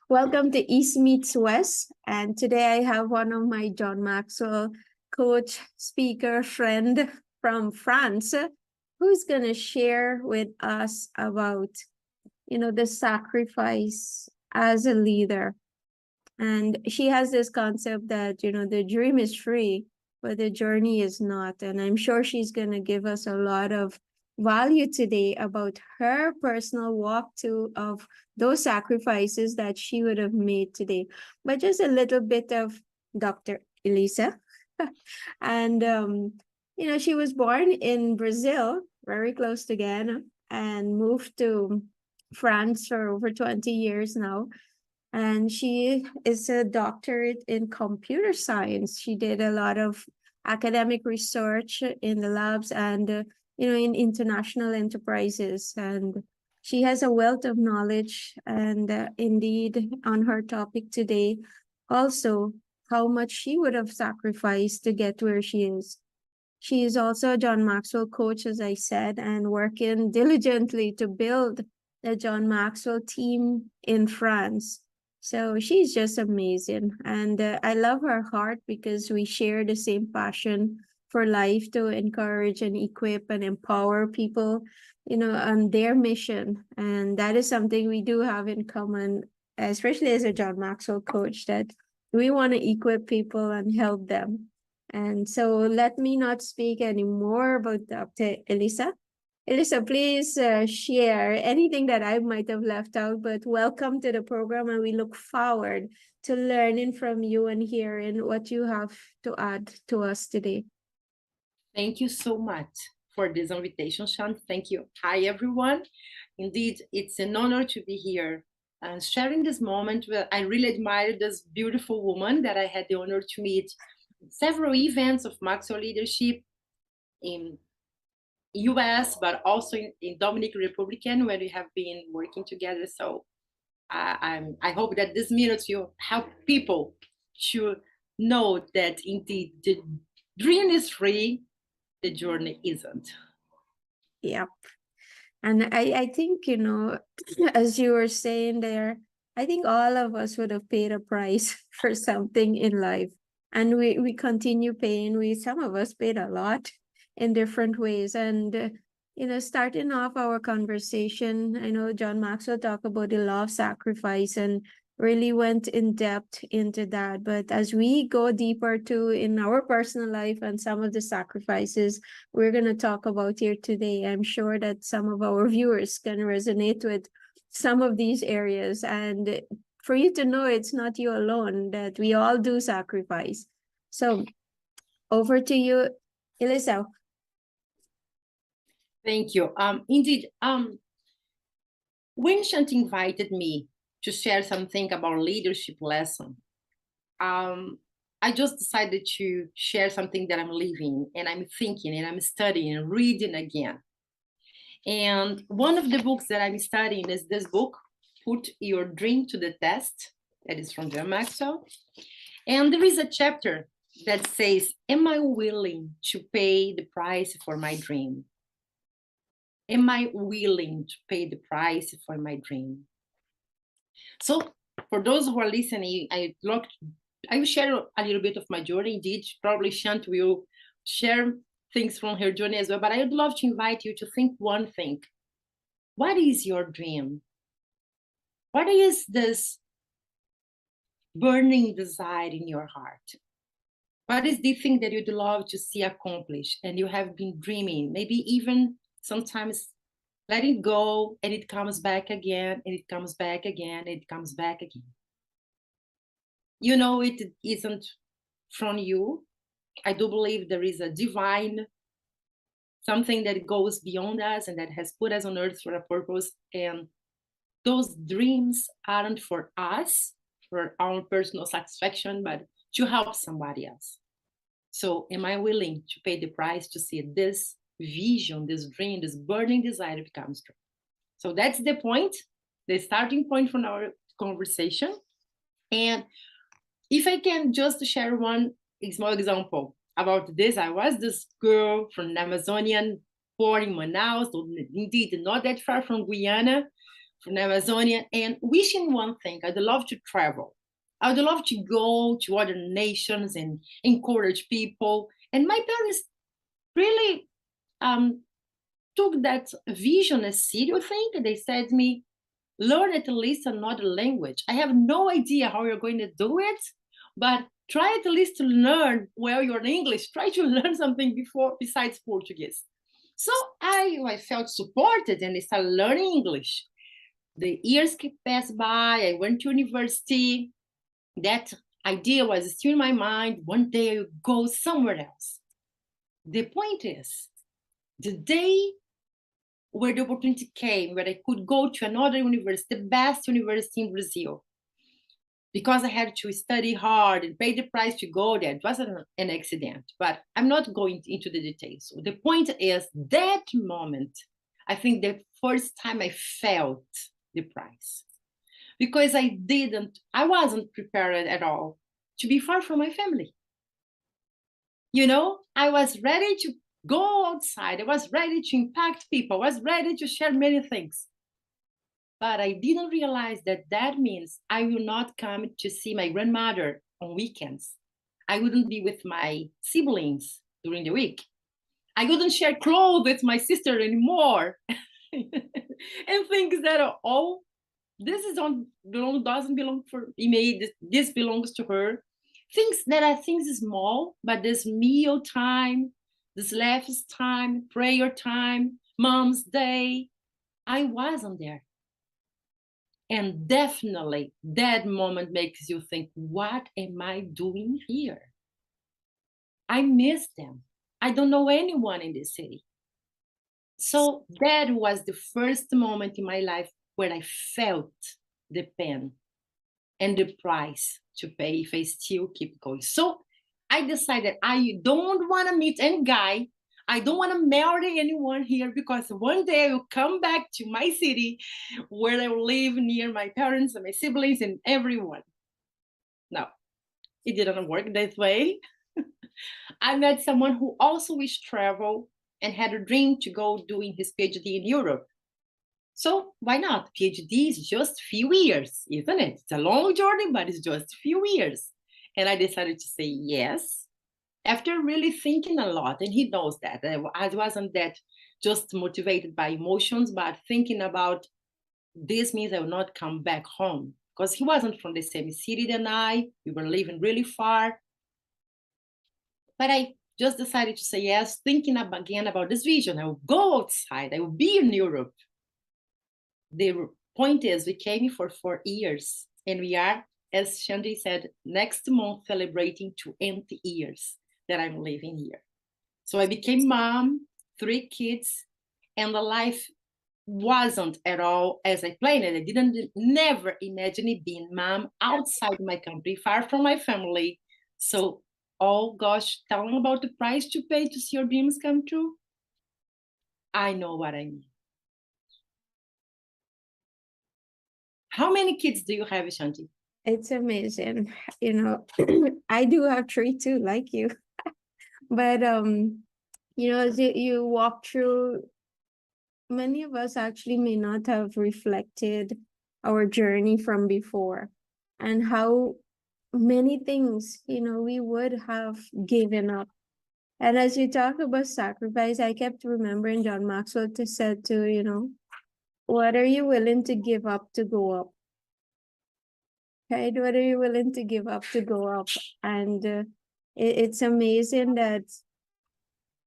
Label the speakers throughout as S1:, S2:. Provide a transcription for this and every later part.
S1: Welcome to East Meets West. And today I have one of my John Maxwell coach, speaker, friend from France, who's going to share with us about, the sacrifice as a leader. And she has this concept that, the dream is free, but the journey is not. And I'm sure she's going to give us a lot of value today about her personal walk of those sacrifices that she would have made today. But just a little bit of Dr. Elisa. And, she was born in Brazil, very close to Ghana, and moved to France for over 20 years now. And she is a doctorate in computer science. She did a lot of academic research in the labs and, in international enterprises. And she has a wealth of knowledge. And indeed, on her topic today, also how much she would have sacrificed to get where she is. She is also a John Maxwell coach, as I said, and working diligently to build the John Maxwell team in France. So she's just amazing. And I love her heart because we share the same passion for life to encourage and equip and empower people, on their mission. And that is something we do have in common, especially as a John Maxwell coach, that we want to equip people and help them. And so let me not speak anymore about Dr. Elisa. Elisa, please share anything that I might have left out, but welcome to the program, and we look forward to learning from you and hearing what you have to add to us today.
S2: Thank you so much for this invitation, Sean. Thank you. Hi, everyone. Indeed, it's an honor to be here and sharing this moment. I really admire this beautiful woman that I had the honor to meet several events of Maxwell leadership in US, but also in Dominican Republic, where we have been working together. So I hope that this minute will help people to know that indeed the dream is free, the journey isn't.
S1: Yep. And I think, as you were saying there, I think all of us would have paid a price for something in life. And we continue paying. Some of us paid a lot in different ways. And, starting off our conversation, I know John Maxwell talked about the law of sacrifice and really went in depth into that. But as we go deeper too in our personal life and some of the sacrifices we're going to talk about here today, I'm sure that some of our viewers can resonate with some of these areas. And for you to know it's not you alone, that we all do sacrifice. So over to you, Elisa.
S2: Thank you. Indeed, when Shant invited me to share something about leadership lesson, I just decided to share something that I'm living and I'm thinking and I'm studying and reading again. And one of the books that I'm studying is this book, Put Your Dream to the Test, that is from John Maxwell. And there is a chapter that says, am I willing to pay the price for my dream? Am I willing to pay the price for my dream? So for those who are listening, I will share a little bit of my journey. Indeed, probably Shant will share things from her journey as well, but I would love to invite you to think one thing. What is your dream? What is this burning desire in your heart? What is the thing that you'd love to see accomplished and you have been dreaming, maybe even sometimes letting go, and it comes back again, and it comes back again, and it comes back again. It isn't from you. I do believe there is a divine, something that goes beyond us and that has put us on earth for a purpose. And those dreams aren't for us, for our personal satisfaction, but to help somebody else. So am I willing to pay the price to see this vision, this dream, this burning desire becomes true? So that's the point, the starting point from our conversation. And if I can just share one small example about this, I was this girl from the Amazonian, born in Manaus, indeed not that far from Guyana, from Amazonia, and wishing one thing: I'd love to travel. I would love to go to other nations and encourage people. And my parents really took that vision as serious thing. They said to me, learn at least another language. I have no idea how you're going to do it, but try at least to learn well your English. Try to learn something besides Portuguese. So I felt supported and I started learning English. The years passed by. I went to university. That idea was still in my mind. One day I would go somewhere else. The point is, the day where the opportunity came, where I could go to another university, the best university in Brazil, because I had to study hard and pay the price to go there. It wasn't an accident, but I'm not going into the details. So the point is, that moment, I think the first time I felt the price, because I wasn't prepared at all to be far from my family. You know, I was ready to go outside. I was ready to impact people. I was ready to share many things. But I didn't realize that that means I will not come to see my grandmother on weekends. I wouldn't be with my siblings during the week. I wouldn't share clothes with my sister anymore. And things that are all, this is doesn't belong for me. This belongs to her. Things that are things small, but this meal time, this laughs time, prayer time, mom's day, I wasn't there. And definitely that moment makes you think, what am I doing here? I miss them. I don't know anyone in this city. So that was the first moment in my life where I felt the pain and the price to pay if I still keep going. So I decided I don't want to meet any guy. I don't want to marry anyone here, because one day I will come back to my city where I will live near my parents and my siblings and everyone. No, it didn't work that way. I met someone who also wished travel and had a dream to go doing his PhD in Europe. So why not? PhD is just a few years, isn't it? It's a long journey, but it's just a few years. And I decided to say yes, after really thinking a lot. And he knows that. I wasn't that just motivated by emotions, but thinking about, this means I will not come back home. Because he wasn't from the same city than I. We were living really far. But I just decided to say yes, thinking again about this vision. I will go outside. I will be in Europe. The point is, we came for 4 years, and we are, as Shandy said, next month celebrating 20 years that I'm living here. So I became mom, 3 kids, and the life wasn't at all as I planned it. I never imagine being mom outside my country, far from my family. So, oh gosh, telling about the price to pay to see your dreams come true, I know what I mean. How many kids do you have, Shanti?
S1: It's amazing. You know, I do have 3 too, like you. But you know, as you walk through, many of us actually may not have reflected our journey from before, and how many things, you know, we would have given up. And as you talk about sacrifice, I kept remembering John Maxwell to said to, you know, what are you willing to give up to go up? Right? What are you willing to give up to go up? And it's amazing that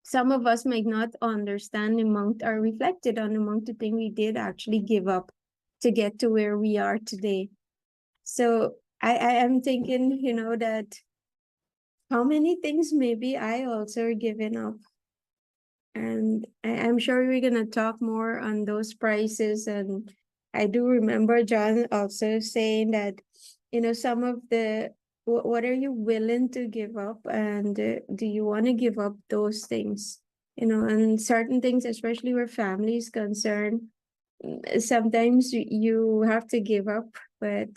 S1: some of us might not understand the amount, or reflected on the amount of thing we did actually give up to get to where we are today. So I am thinking, you know, that how many things maybe I also given up. And I'm sure we're gonna talk more on those prices. And I do remember John also saying that, you know, some of the, what are you willing to give up, and do you want to give up those things, you know, and certain things, especially where family is concerned, sometimes you have to give up, but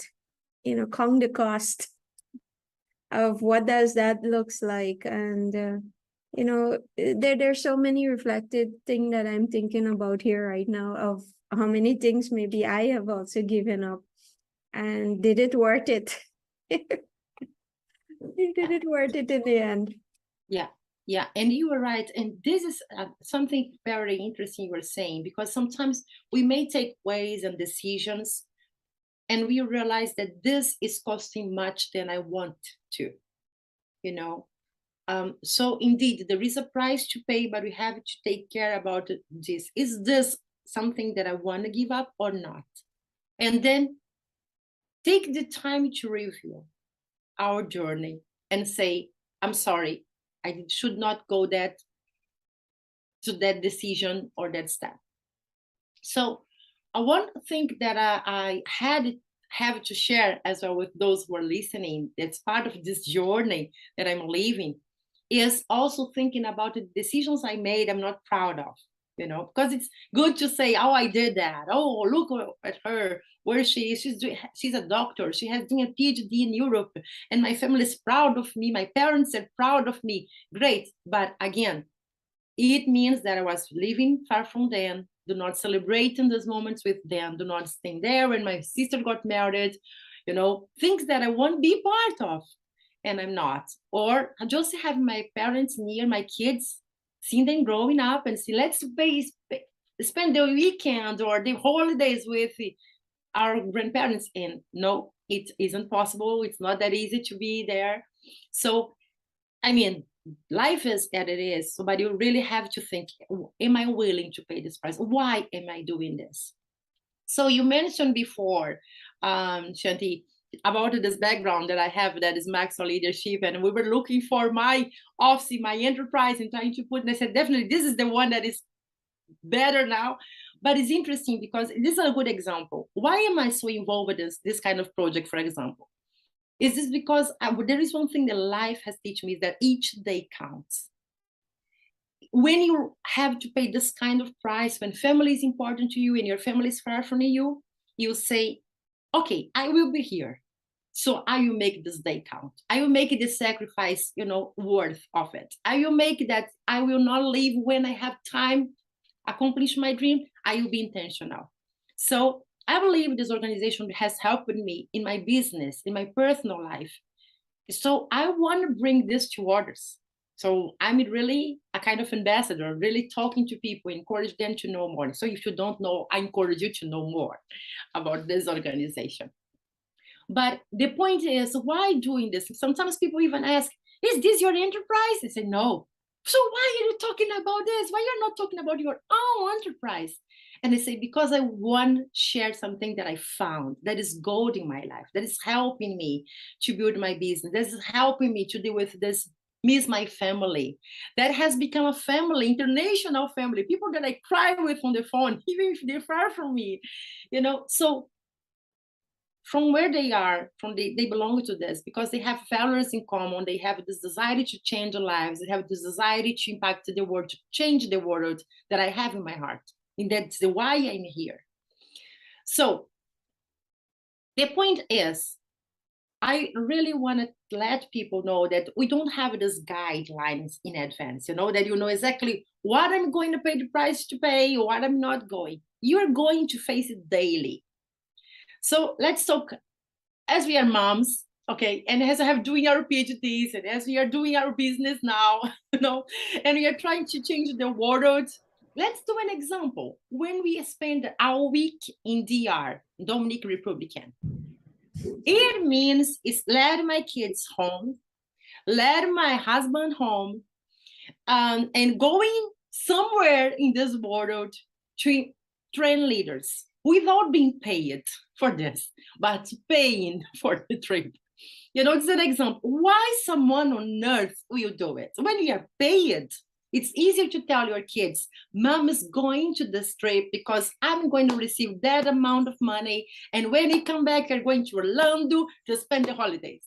S1: you know, count the cost of what does that looks like. And there's so many reflected thing that I'm thinking about here right now, of how many things maybe I have also given up. And did it worth it? Did it worth it in the end?
S2: Yeah, yeah, and you were right. And this is something very interesting you were saying, because sometimes we may take ways and decisions and we realize that this is costing much than I want to, you know. So indeed, there is a price to pay, but we have to take care about this. Is this something that I want to give up or not? And then take the time to review our journey and say, I'm sorry, I should not go to that decision or that step. So one thing that I have to share as well with those who are listening, that's part of this journey that I'm living, is also thinking about the decisions I made I'm not proud of, because it's good to say, oh, I did that. Oh, look at her, where she is. She's a doctor. She has done a PhD in Europe, and my family is proud of me. My parents are proud of me. Great. But again, it means that I was living far from them, do not celebrate in those moments with them, do not stay there when my sister got married, things that I won't be part of, and I'm not. Or I just have my parents near my kids, seeing them growing up and see, let's spend the weekend or the holidays with our grandparents. And no, it isn't possible. It's not that easy to be there. So, I mean, life is as it is. So, but you really have to think, am I willing to pay this price? Why am I doing this? So you mentioned before, Shanti, about this background that I have, that is Maxwell leadership. And we were looking for my office, my enterprise, and trying to put, and I said, definitely, this is the one that is better now. But it's interesting because this is a good example. Why am I so involved in this kind of project, for example? Is this because there is one thing that life has taught me, is that each day counts. When you have to pay this kind of price, when family is important to you and your family is far from you, you say, okay, I will be here. So I will make this day count. I will make the sacrifice, worth of it. I will make that I will not leave when I have time, accomplish my dream. I will be intentional. So I believe this organization has helped me in my business, in my personal life. So I want to bring this to others. So I'm really a kind of ambassador, really talking to people, encourage them to know more. So if you don't know, I encourage you to know more about this organization. But the point is, why doing this? Sometimes people even ask, is this your enterprise? I say, no. So why are you talking about this? Why you're not talking about your own enterprise? And I say, because I want to share something that I found that is gold in my life, that is helping me to build my business, that is helping me to deal with this, miss my family, that has become a family, international family, people that I cry with on the phone, even if they're far from me, So from where they are, they belong to this because they have values in common. They have this desire to change their lives. They have this desire to impact the world, to change the world that I have in my heart. And that's the why I'm here. So the point is, I really want to let people know that we don't have these guidelines in advance, that you know exactly what I'm going to pay the price to pay or what I'm not going. You're going to face it daily. So let's talk, as we are moms, okay, and as I have doing our PhDs, and as we are doing our business now, and we are trying to change the world. Let's do an example. When we spend our week in DR, Dominican Republic, it means it's let my kids home, let my husband home, and going somewhere in this world to train leaders without being paid for this, but paying for the trip. It's an example. Why someone on earth will do it? When you are paid, it's easier to tell your kids, mom is going to this trip because I'm going to receive that amount of money. And when you come back, you're going to Orlando to spend the holidays.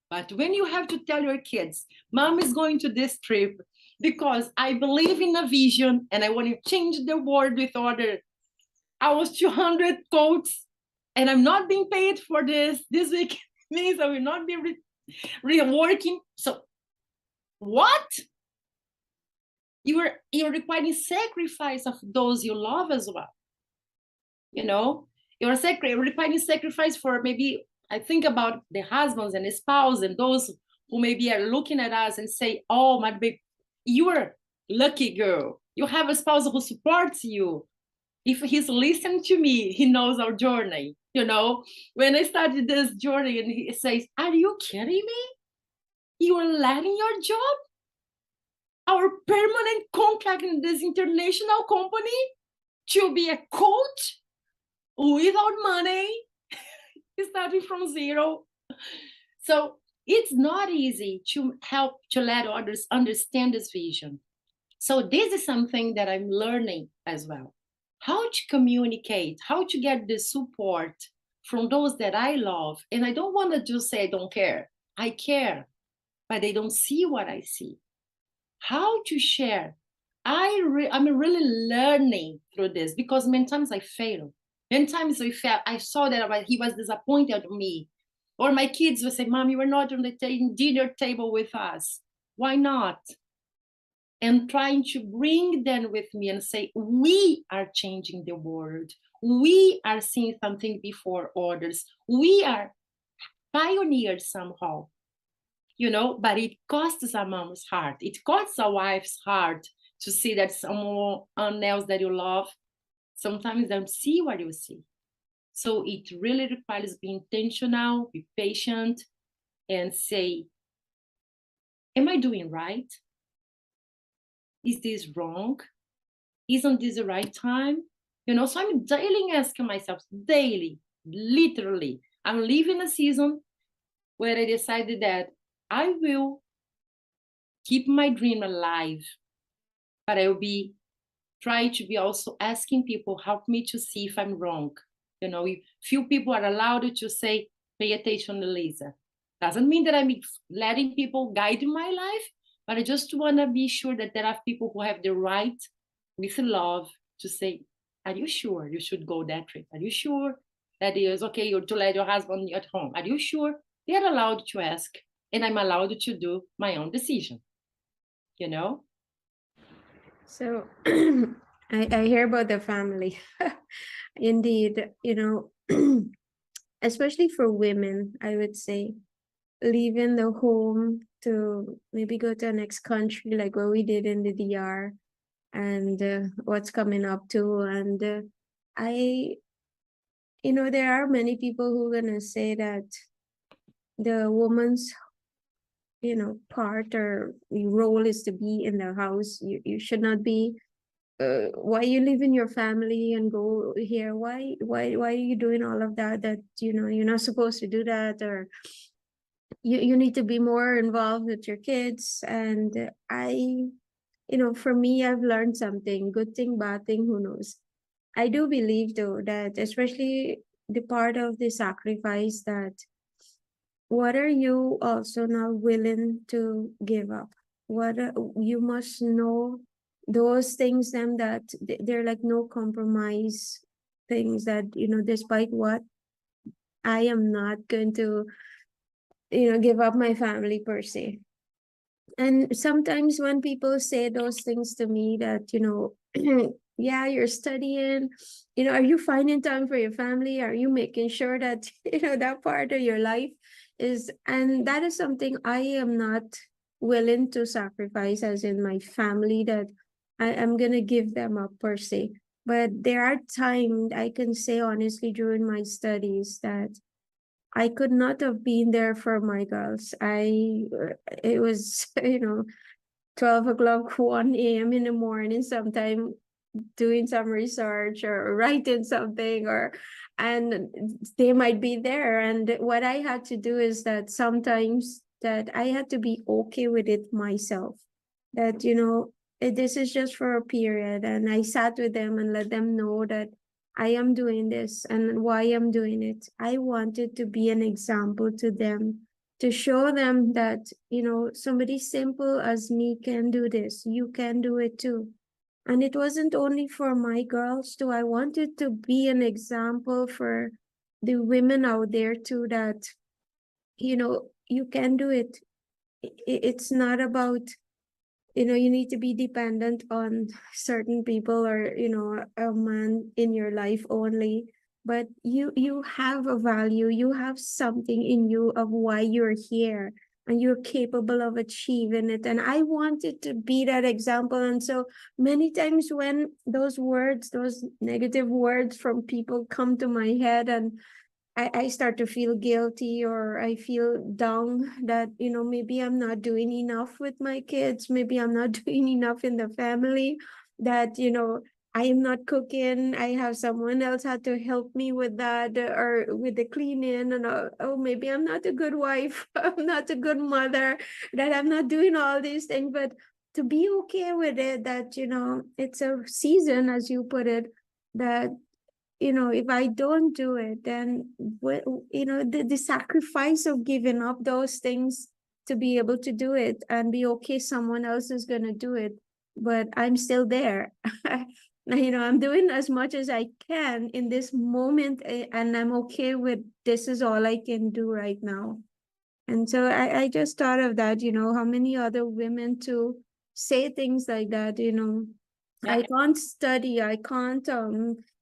S2: But when you have to tell your kids, mom is going to this trip because I believe in a vision and I want to change the world with order. I was 200 coats and I'm not being paid for this week means I will not be reworking. So what? You're requiring sacrifice of those you love as well. you know. You're requiring sacrifice for maybe, I think about the husbands and the spouse and those who maybe are looking at us and say, oh, my baby, you're lucky girl. You have a spouse who supports you. If he's listening to me, he knows our journey, you know. When I started this journey and he says, are you kidding me? You are letting your job, our permanent contract in this international company, to be a coach without money, starting from zero. So it's not easy to help to let others understand this vision. So this is something that I'm learning as well. How to communicate, how to get the support from those that I love. And I don't want to just say I don't care. I care, but they don't see what I see. How to share. I'm really learning through this because many times I fail. Many times I saw that he was disappointed in me. Or my kids would say, Mom, you were not on the dinner table with us. Why not? And trying to bring them with me and say, we are changing the world. We are seeing something before others. We are pioneers somehow, you know, but it costs a mom's heart. It costs a wife's heart to see that someone else that you love sometimes don't see what you see. So it really requires being intentional, be patient, and say, am I doing right? Is this wrong? Isn't this the right time? You know, so I'm daily asking myself, daily, literally, I'm living a season where I decided that I will keep my dream alive, but I will be trying to be also asking people, help me to see if I'm wrong. You know, if few people are allowed to say, pay attention, Elisa. Doesn't mean that I'm letting people guide my life, but I just want to be sure that there are people who have the right, with love, to say, are you sure you should go that trip? Are you sure that it is okay to let your husband at home? Are you sure? They are allowed to ask, and I'm allowed to do my own decision, you know?
S1: So I hear about the family. Indeed, especially for women, I would say, leaving the home to maybe go to the next country, like what we did in the DR, and what's coming up too. And I, there are many people who are gonna say that the woman's, part or role is to be in the house. You should not be. Why you live in your family and go here? Why are you doing all of that? That you're not supposed to do that, or you need to be more involved with your kids. And for me, I've learned something, good thing, bad thing, who knows. I do believe though that especially the part of the sacrifice, that what are you also not willing to give up? What you must know, those things them that they're like no compromise things, that despite what, I am not going to give up my family per se. And sometimes when people say those things to me, that yeah, you're studying, are you finding time for your family? Are you making sure that that part of your life is, and that is something I am not willing to sacrifice, as in my family, that I am gonna give them up per se. But there are times, I can say honestly, during my studies, that I could not have been there for my girls. It was 12 o'clock, 1 a.m. in the morning, sometime doing some research or writing something, and they might be there. And what I had to do is that sometimes that I had to be okay with it myself, that this is just for a period. And I sat with them and let them know that I am doing this and why I'm doing it. I wanted to be an example to them, to show them that somebody simple as me can do this, you can do it too. And it wasn't only for my girls too. I wanted to be an example for the women out there too, that you can do it. It's not about you need to be dependent on certain people, or a man in your life only. But you have a value, you have something in you of why you're here, and you're capable of achieving it. And I wanted to be that example. And so many times when those words, those negative words from people come to my head, and I start to feel guilty, or I feel down that, maybe I'm not doing enough with my kids. Maybe I'm not doing enough in the family, that, I am not cooking. I have someone else had to help me with that, or with the cleaning. And oh, maybe I'm not a good wife. I'm not a good mother, that I'm not doing all these things. But to be okay with it, that, it's a season, as you put it, that if I don't do it, then the sacrifice of giving up those things to be able to do it, and be okay, someone else is going to do it, but I'm still there. I'm doing as much as I can in this moment, and I'm okay with this is all I can do right now. And so I just thought of that, how many other women to say things like that,
S2: Yeah.
S1: I can't study, I can't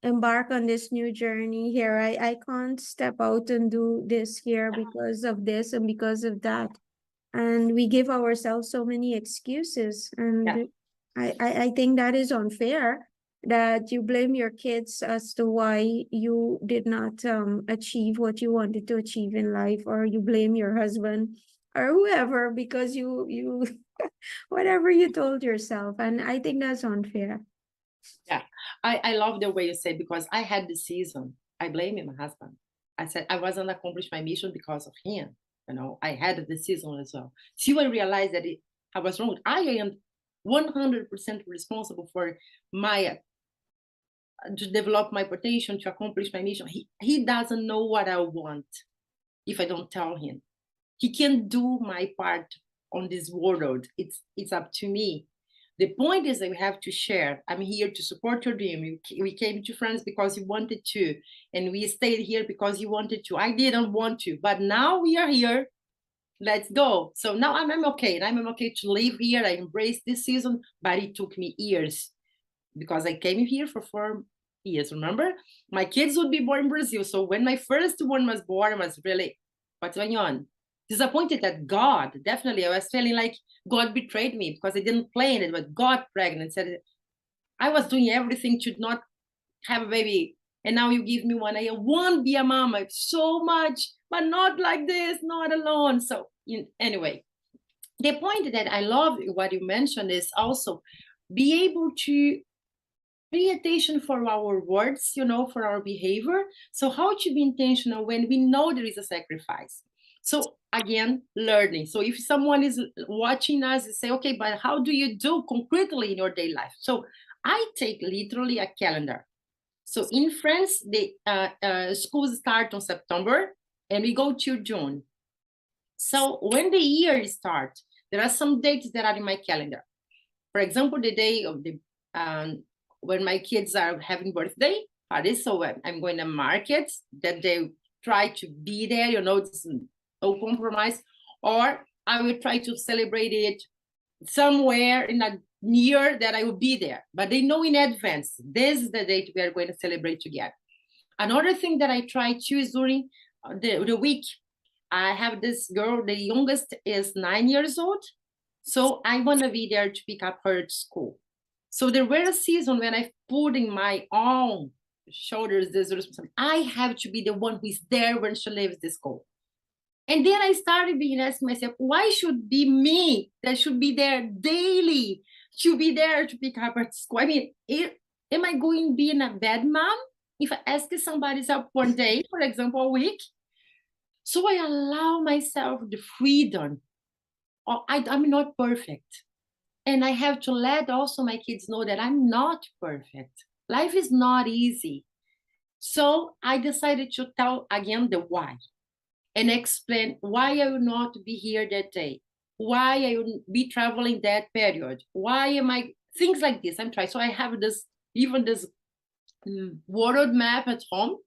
S1: embark on this new journey here. I can't step out and do this here because of this and because of that. And we give ourselves so many excuses.
S2: Yeah.
S1: And I think that is unfair, that you blame your kids as to why you did not achieve what you wanted to achieve in life, or you blame your husband or whoever because you whatever you told yourself. And I think that's unfair.
S2: Yeah, I love the way you say, because I had the season. I blame my husband. I said I wasn't accomplished my mission because of him. I had the season as well. Till I realized that I was wrong. I am 100% responsible for my to develop my potential, to accomplish my mission. He doesn't know what I want if I don't tell him. He can do my part on this world. It's up to me. The point is that we have to share. I'm here to support your dream. We came to France because you wanted to, and we stayed here because you wanted to. I didn't want to, but now we are here. Let's go. So now I'm okay. And I'm okay to live here. I embrace this season, but it took me years, because I came here for 4 years. Remember, my kids would be born in Brazil. So when my first one was born, I was really, what's going on? Disappointed that God, definitely, I was feeling like God betrayed me, because I didn't plan it, but God pregnant said I was doing everything to not have a baby, and now you give me one. I won't be a mama so much, but not like this, not alone. So anyway, the point that I love what you mentioned is also be able to pay attention for our words, for our behavior. So how to be intentional when we know there is a sacrifice. So again, learning. So if someone is watching us and say, okay, but how do you do concretely in your daily life? So I take literally a calendar. So in France, the schools start on September and we go to June. So when the year starts, there are some dates that are in my calendar. For example, the day of the when my kids are having birthday parties, so I'm going to market that they try to be there, it's no compromise, or I will try to celebrate it somewhere in a year that I will be there, but they know in advance, this is the date we are going to celebrate together. Another thing that I try to is during the week. I have this girl, the youngest is 9 years old. So I want to be there to pick up her at school. So there were a season when I put in my own shoulders this responsibility. I have to be the one who is there when she leaves the school. And then I started being asking myself, why should be me that should be there daily to be there to pick up at school? I mean, am I going being a bad mom if I ask somebody's help one day, for example, a week? So I allow myself the freedom. I'm not perfect. And I have to let also my kids know that I'm not perfect. Life is not easy. So I decided to tell again the why and explain why I will not be here that day, why I will be traveling that period, why am I, things like this. I'm trying. So I have this, even this world map at home.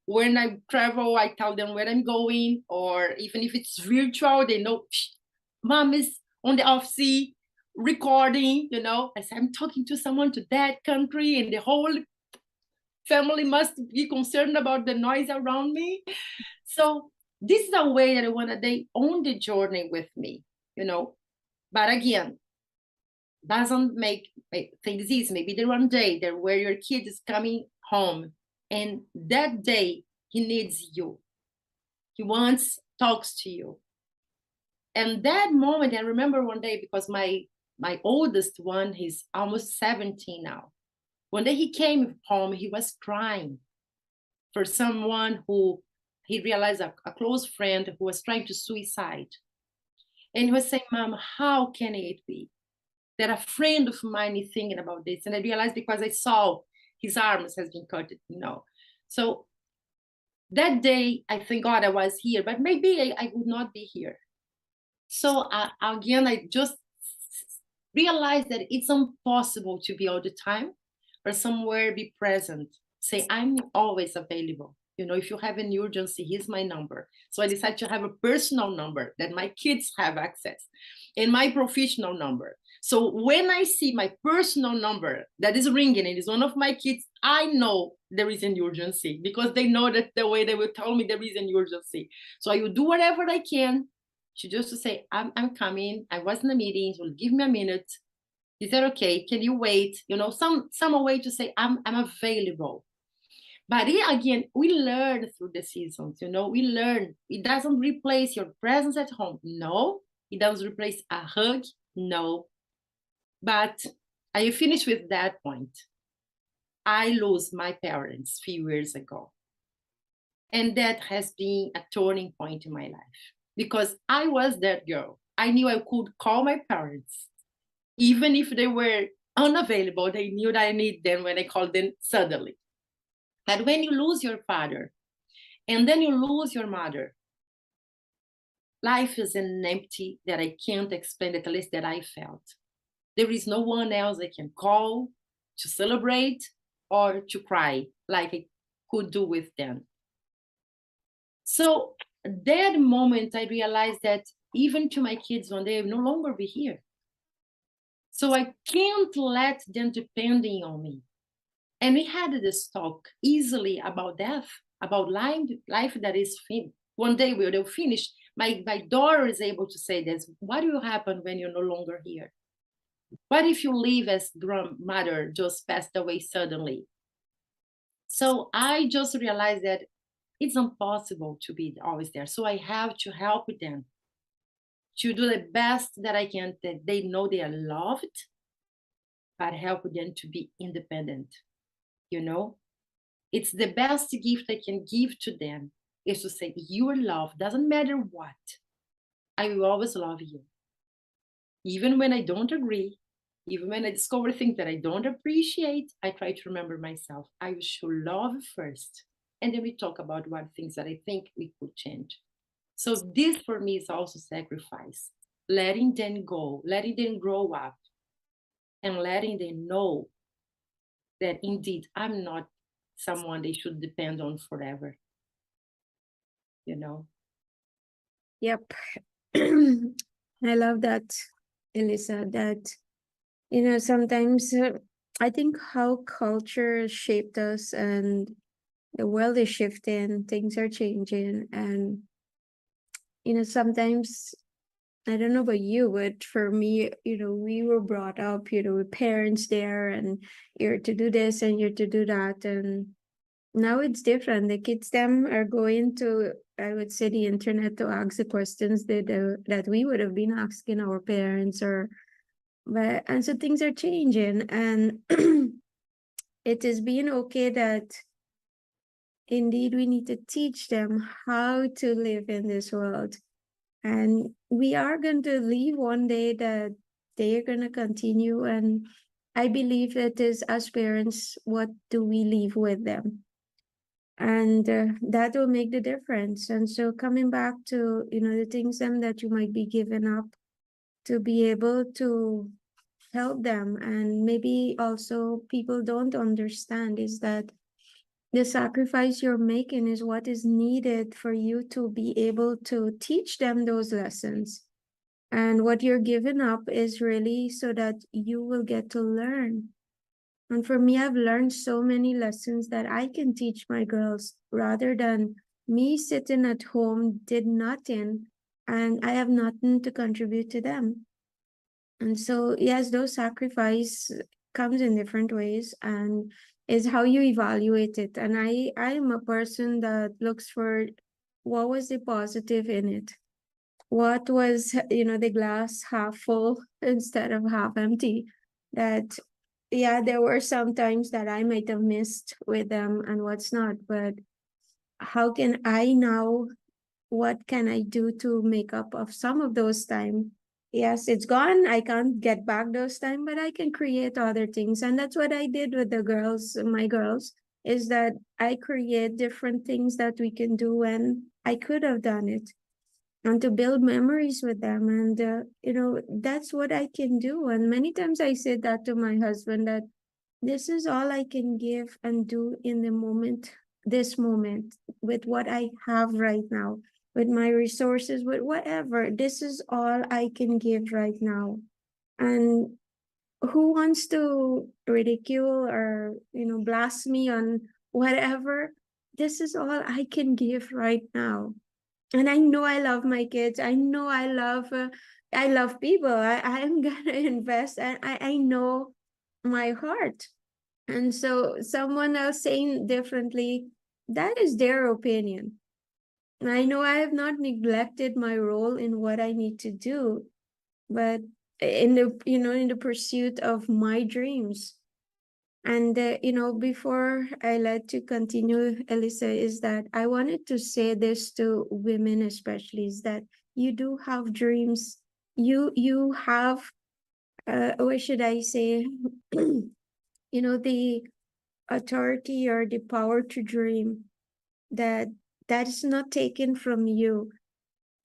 S2: When I travel, I tell them where I'm going, or even if it's virtual, they know, Mom is on the off sea. recording, you know. I said, I'm talking to someone to that country, and the whole family must be concerned about the noise around me. So this is a way that I want that they own the journey with me, you know. But again, doesn't make things easy. Maybe the one day that where your kid is coming home, and that day he needs you. He wants, talks to you. And that moment, I remember one day, because my oldest one, he's almost 17 now. One day he came home, he was crying for someone who he realized a close friend who was trying to suicide. And he was saying, Mom, how can it be that a friend of mine is thinking about this? And I realized because I saw his arms has been cut, you know. So that day, I thank God I was here, but maybe I would not be here. So again, I just realized that it's impossible to be all the time, or somewhere be present. Say, I'm always available. You know, if you have an urgency, here's my number. So I decided to have a personal number that my kids have access, and my professional number. So when I see my personal number that is ringing and is one of my kids, I know there is an urgency, because they know that the way they will tell me there is an urgency. So I will do whatever I can to just to say, I'm coming. I was in a meeting. So give me a minute. Is that okay? Can you wait? You know, some way to say I'm available. But again, we learn through the seasons. You know, we learn. It doesn't replace your presence at home. No, it doesn't replace a hug. No. But I finished with that point. I lost my parents a few years ago. And that has been a turning point in my life, because I was that girl. I knew I could call my parents. Even if they were unavailable, they knew that I need them when I called them suddenly. But when you lose your father and then you lose your mother, life is an empty that I can't explain, at least that I felt. There is no one else I can call to celebrate or to cry like I could do with them. So that moment, I realized that even to my kids one day, I will no longer be here. So I can't let them depending on me. And we had this talk easily about death, about life that is one day they'll finish. My daughter is able to say this. What will happen when you're no longer here? What if you leave as grandmother just passed away suddenly? So I just realized that it's impossible to be always there. So I have to help them to do the best that I can, that they know they are loved, but help them to be independent. You know, it's the best gift I can give to them is to say, you are loved, doesn't matter what. I will always love you. Even when I don't agree, even when I discover things that I don't appreciate, I try to remember myself. I will show love first. And then we talk about what things that I think we could change. So this for me is also sacrifice. Letting them go, letting them grow up, and letting them know that indeed I'm not someone they should depend on forever. You know?
S1: Yep. I love that, Elisa, that, you know, sometimes I think how culture shaped us, and the world is shifting, things are changing. And, you know, sometimes, I don't know about you, but for me, you know, we were brought up, you know, with parents there, and you're to do this and you're to do that. And now it's different. The kids them are going to, I would say, the internet to ask the questions that we would have been asking our parents, or but and so things are changing, and it is being okay that indeed we need to teach them how to live in this world. And we are going to leave one day, that they are going to continue. And I believe it is as parents, what do we leave with them? And that will make the difference. And so coming back to, you know, the things that you might be giving up to be able to help them. And maybe also people don't understand is that the sacrifice you're making is what is needed for you to be able to teach them those lessons. And what you're giving up is really so that you will get to learn. And for me, I've learned so many lessons that I can teach my girls rather than me sitting at home, did nothing, and I have nothing to contribute to them. And so, yes, those sacrifice comes in different ways and is how you evaluate it. And I am a person that looks for what was the positive in it. What was, the glass half full instead of half empty. That, yeah, there were some times that I might have missed with them and what's not, but how can I now, what can I do to make up of some of those time? Yes, it's gone. I can't get back those time, but I can create other things. And that's what I did with the girls, my girls, is that I create different things that we can do when I could have done it and to build memories with them. And, that's what I can do. And many times I said that to my husband that this is all I can give and do in the moment, this moment, with what I have right now, with my resources, with whatever. This is all I can give right now. And who wants to ridicule or, blast me on whatever? This is all I can give right now. And I know I love my kids. I know I love people. I am gonna invest, and I know my heart. And so someone else saying differently, that is their opinion. I know I have not neglected my role in what I need to do, but in the pursuit of my dreams. And before I let to continue, Elisa, is that I wanted to say this to women especially, is that you do have dreams. You have what should I say? The authority or the power to dream, that that is not taken from you,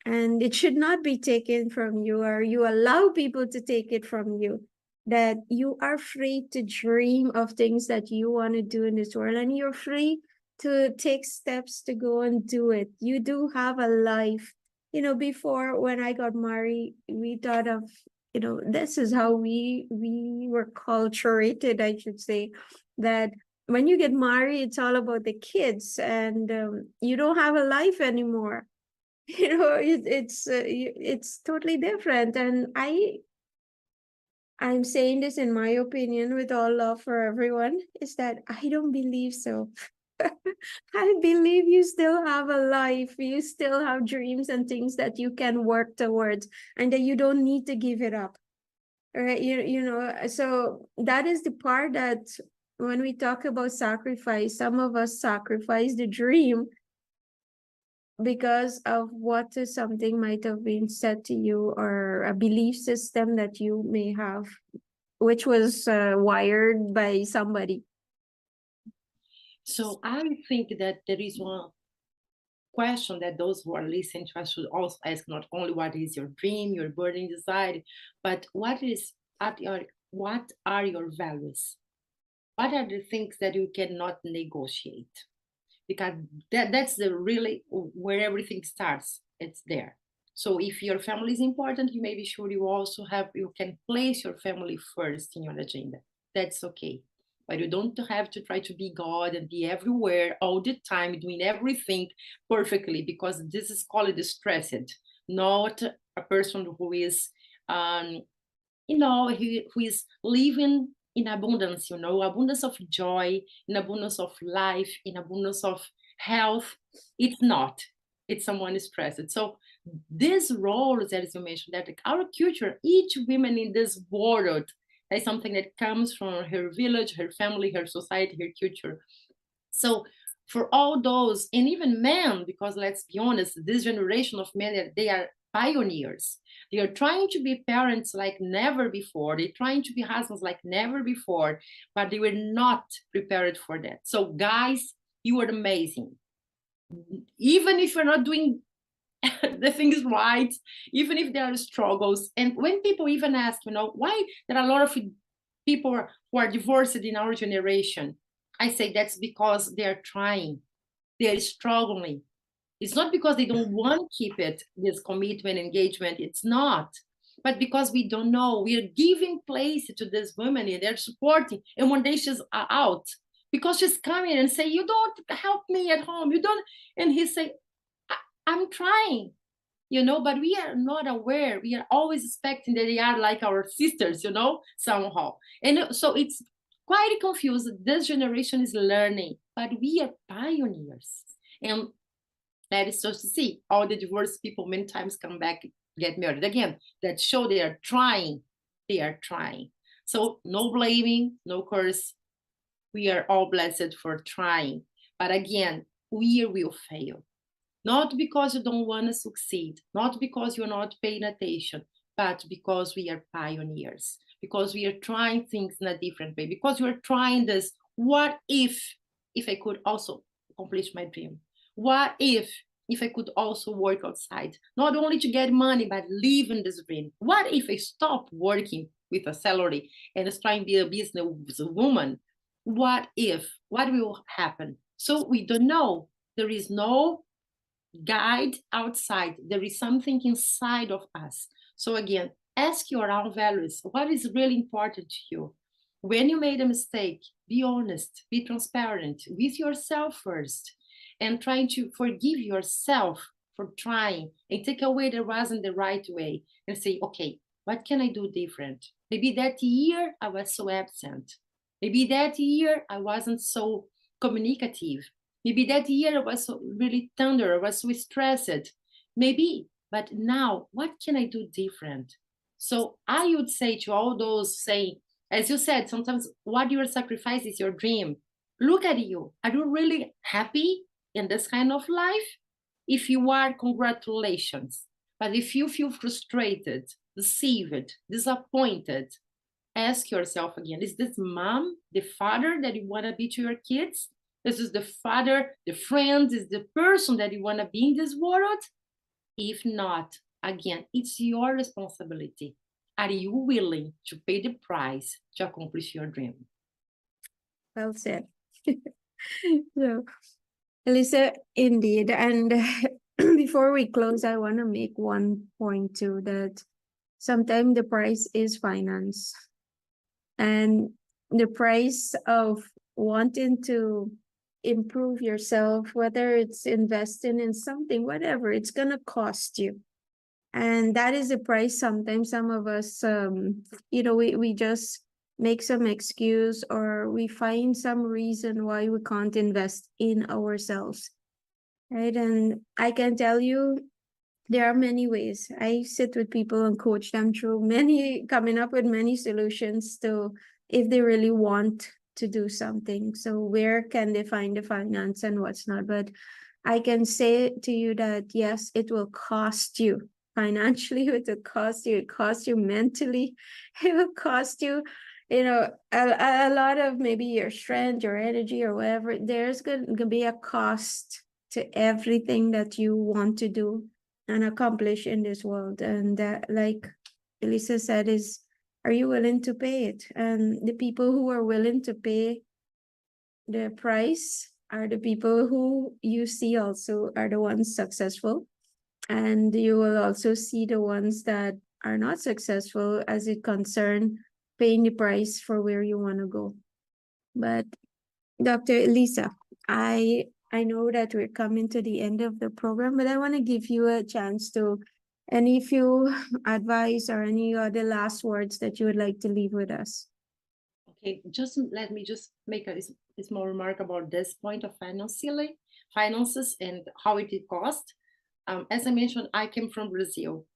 S1: and it should not be taken from you, or you allow people to take it from you. That you are free to dream of things that you want to do in this world, and you're free to take steps to go and do it. You do have a life. Before, when I got married, we thought of, this is how we were culturated, I should say, that when you get married, it's all about the kids, and you don't have a life anymore. It's totally different. And I'm saying this in my opinion with all love for everyone, is that I don't believe so. I believe you still have a life, you still have dreams and things that you can work towards, and that you don't need to give it up. Right? So that is the part that when we talk about sacrifice, some of us sacrifice the dream because of what is something might have been said to you, or a belief system that you may have, which was wired by somebody.
S2: So I think that there is one question that those who are listening to us should also ask, not only what is your dream, your burning desire, but what are your values? What are the things that you cannot negotiate? Because that's the really where everything starts. It's there. So if your family is important, you may be sure you can place your family first in your agenda. That's okay. But you don't have to try to be God and be everywhere all the time, doing everything perfectly, because this is called stressed, not a person who is who is living in abundance, abundance of joy, in abundance of life, in abundance of health. It's not. It's someone stressed. So these roles, as you mentioned, that our culture, each woman in this world, is something that comes from her village, her family, her society, her culture. So for all those, and even men, because let's be honest, this generation of men, they are pioneers. They are trying to be parents like never before. They're trying to be husbands like never before, but they were not prepared for that. So guys, you are amazing. Even if you're not doing the things right, even if there are struggles. And when people even ask, why there are a lot of people who are divorced in our generation, I say that's because they're trying, they're struggling. It's not because they don't want to keep it, this commitment, engagement. It's not. But because we don't know, we are giving place to this woman and they're supporting. And one day she's out because she's coming and say, you don't help me at home. You don't. And he say, I'm trying, but we are not aware. We are always expecting that they are like our sisters, somehow. And so it's quite confused. This generation is learning, but we are pioneers. And that is just to see all the divorced people many times come back, get married again. That show they are trying. They are trying. So no blaming, no curse. We are all blessed for trying. But again, we will fail. Not because you don't want to succeed, not because you're not paying attention, but because we are pioneers, because we are trying things in a different way, because we are trying this. What if I could also accomplish my dream? What if I could also work outside, not only to get money, but live in this dream? What if I stop working with a salary and try and be a businesswoman? What will happen? So we don't know. There is no guide outside. There is something inside of us. So again, ask your own values. What is really important to you? When you made a mistake, be honest, be transparent with yourself first, and trying to forgive yourself for trying and take away that wasn't the right way and say, okay, what can I do different? Maybe that year I was so absent. Maybe that year I wasn't so communicative. Maybe that year I was so really tender, I was so stressed. Maybe, but now what can I do different? So I would say to all those saying, as you said, sometimes what you sacrifice is your dream. Look at you. Are you really happy in this kind of life? If you are, congratulations. But if you feel frustrated, deceived, disappointed, ask yourself again, is this mom, the father that you want to be to your kids? This is the father, the friend, is the person that you want to be in this world? If not, again, it's your responsibility. Are you willing to pay the price to accomplish your dream?
S1: Well said. So, Elisa, indeed. And before we close, I want to make one point too, that sometimes the price is finance. And the price of wanting to improve yourself, whether it's investing in something, whatever, it's going to cost you. And that is the price. Sometimes some of us, we just make some excuse or we find some reason why we can't invest in ourselves. Right. And I can tell you, there are many ways. I sit with people and coach them through coming up with many solutions to, if they really want to do something. So where can they find the finance and what's not? But I can say to you that, yes, it will cost you financially. It will cost you. It costs you mentally. It will cost you, a lot of maybe your strength, your energy, or whatever. There's going to be a cost to everything that you want to do and accomplish in this world. And like Elisa said, is, are you willing to pay it? And the people who are willing to pay the price are the people who you see also are the ones successful. And you will also see the ones that are not successful as it concern paying the price for where you want to go. But Dr. Elisa, I know that we're coming to the end of the program, but I want to give you a chance to any few advice or any other last words that you would like to leave with us.
S2: Okay, just let me just make a small remark about this point of finances and how it costs. As I mentioned, I came from Brazil,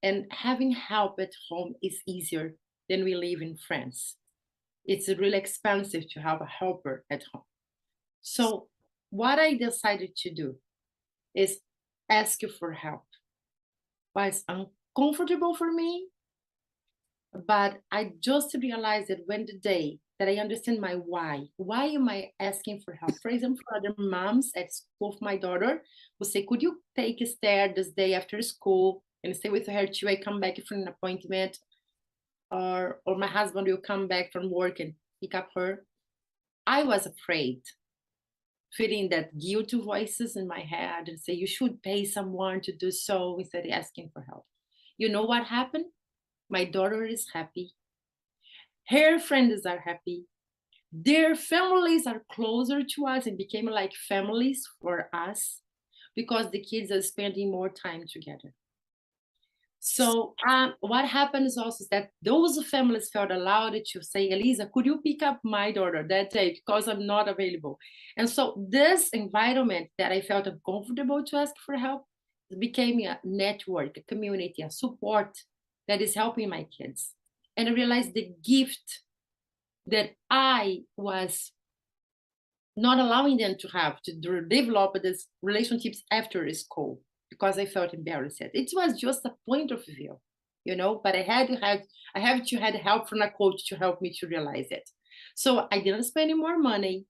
S2: and having help at home is easier than we live in France. It's really expensive to have a helper at home. So what I decided to do is ask you for help. Was uncomfortable for me, but I just realized that when the day that I understand my why am I asking for help? For example, for other moms at school of my daughter who say, could you take Esther this day after school and stay with her till I come back from an appointment? Or my husband will come back from work and pick up her. I was afraid, feeling that guilty voices in my head and say, you should pay someone to do so instead of asking for help. You know what happened? My daughter is happy. Her friends are happy. Their families are closer to us and became like families for us because the kids are spending more time together. So what happens also is that those families felt allowed to say, Elisa, could you pick up my daughter that day because I'm not available? And so this environment that I felt uncomfortable to ask for help became a network, a community, a support that is helping my kids. And I realized the gift that I was not allowing them to have to develop these relationships after school because I felt embarrassed. It was just a point of view, but I have to had help from a coach to help me to realize it. So I didn't spend any more money,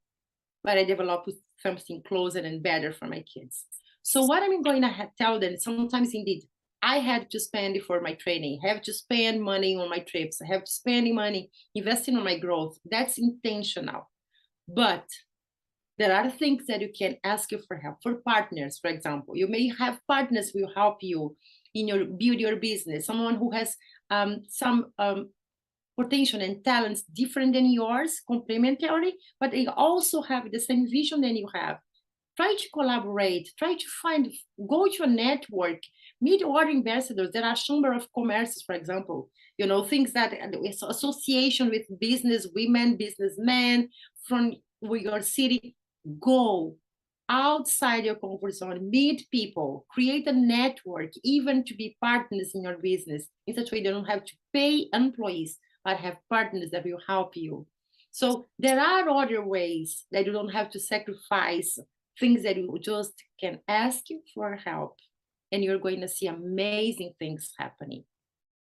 S2: but I developed something closer and better for my kids. So what I'm going to tell them, sometimes indeed, I had to spend for my training, have to spend money on my trips, I have to spend money investing on my growth. That's intentional. But there are things that you can ask you for help. For partners, for example, you may have partners who will help you in your build your business. Someone who has some potential and talents different than yours, complementary, but they also have the same vision than you have. Try to collaborate. Try to go to a network, meet other ambassadors. There are chamber of commerce, for example. Things that association with business women, businessmen from your city. Go outside your comfort zone, meet people, create a network, even to be partners in your business. In such a way, you don't have to pay employees, but have partners that will help you. So there are other ways that you don't have to sacrifice things that you just can ask you for help, and you're going to see amazing things happening.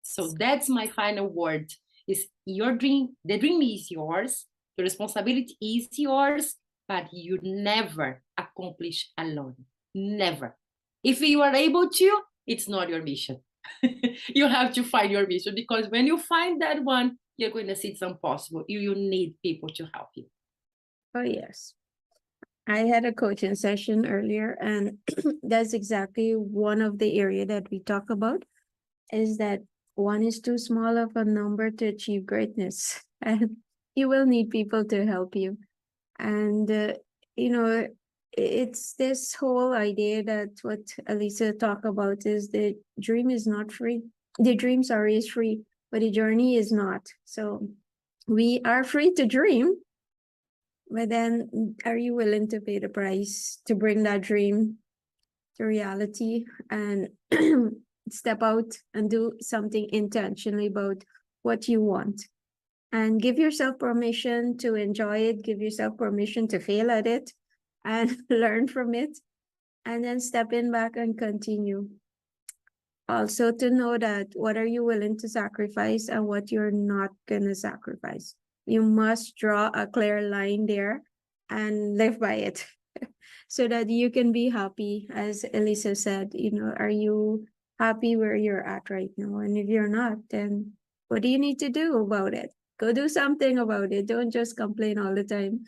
S2: So that's my final word is your dream. The dream is yours. The responsibility is yours, but you never accomplish alone. Never. If you are able to, it's not your mission. You have to find your mission, because when you find that one, you're going to see it's impossible. You need people to help you.
S1: Oh, yes. I had a coaching session earlier, and that's exactly one of the area that we talk about, is that one is too small of a number to achieve greatness, and you will need people to help you. And it's this whole idea that what Elisa talked about is the dream is not free. The dream, sorry, is free, but the journey is not. So we are free to dream, but then are you willing to pay the price to bring that dream to reality and step out and do something intentionally about what you want? And give yourself permission to enjoy it, give yourself permission to fail at it and learn from it, and then step in back and continue. Also to know that what are you willing to sacrifice and what you're not going to sacrifice. You must draw a clear line there and live by it so that you can be happy. As Elisa said, are you happy where you're at right now? And if you're not, then what do you need to do about it? Go do something about it. Don't just complain all the time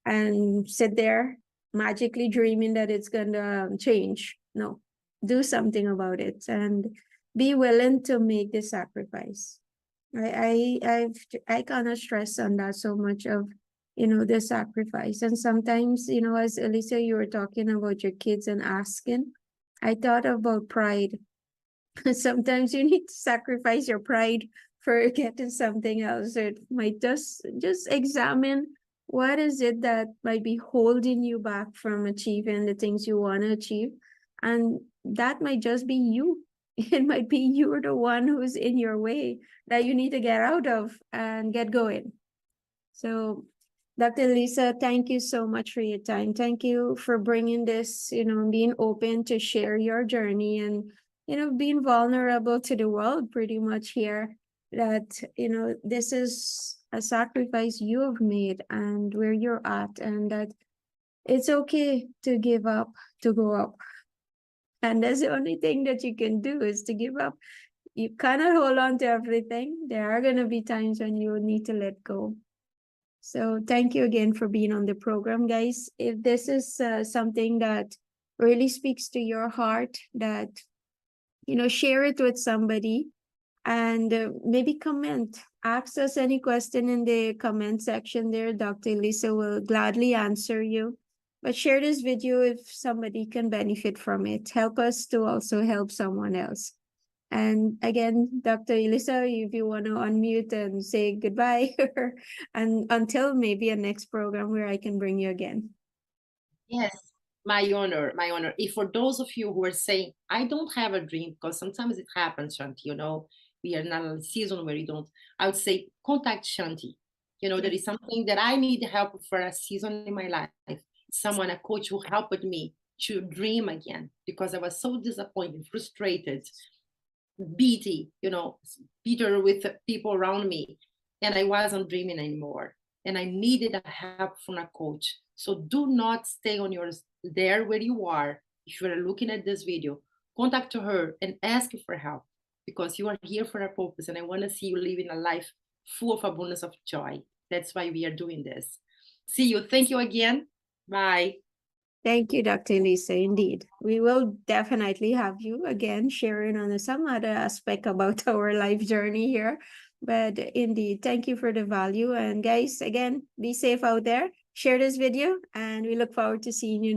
S1: and sit there magically dreaming that it's gonna change. No, do something about it and be willing to make the sacrifice. I kind of stress on that so much of the sacrifice. And sometimes, as Elisa, you were talking about your kids and asking, I thought about pride. Sometimes you need to sacrifice your pride for getting something else. It might just examine what is it that might be holding you back from achieving the things you want to achieve. And that might just be you. It might be you're the one who's in your way that you need to get out of and get going. So, Dr. Lisa, thank you so much for your time. Thank you for bringing this, being open to share your journey and, being vulnerable to the world pretty much here, that, this is a sacrifice you have made and where you're at, and that it's okay to give up, to go up. And that's the only thing that you can do is to give up. You cannot hold on to everything. There are going to be times when you need to let go. So thank you again for being on the program, guys. If this is something that really speaks to your heart, that, share it with somebody And maybe comment, ask us any question in the comment section there. Dr. Elisa will gladly answer you. But share this video if somebody can benefit from it. Help us to also help someone else. And again, Dr. Elisa, if you want to unmute and say goodbye, and until maybe a next program where I can bring you again.
S2: Yes, my honor, my honor. If for those of you who are saying, I don't have a dream, because sometimes it happens, Shanti, we are not in a season where you don't, I would say contact Shanti. There is something that I need help for a season in my life. Someone, a coach who helped me to dream again, because I was so disappointed, frustrated, bitter with the people around me, and I wasn't dreaming anymore. And I needed a help from a coach. So do not stay on yours there where you are. If you are looking at this video, contact her and ask for help, because you are here for a purpose, and I want to see you living a life full of abundance of joy. That's why we are doing this. See you. Thank you again. Bye.
S1: Thank you, Dr. Elisa. Indeed, we will definitely have you again sharing on some other aspect about our life journey here. But indeed, thank you for the value. And guys, again, be safe out there. Share this video, and we look forward to seeing you in the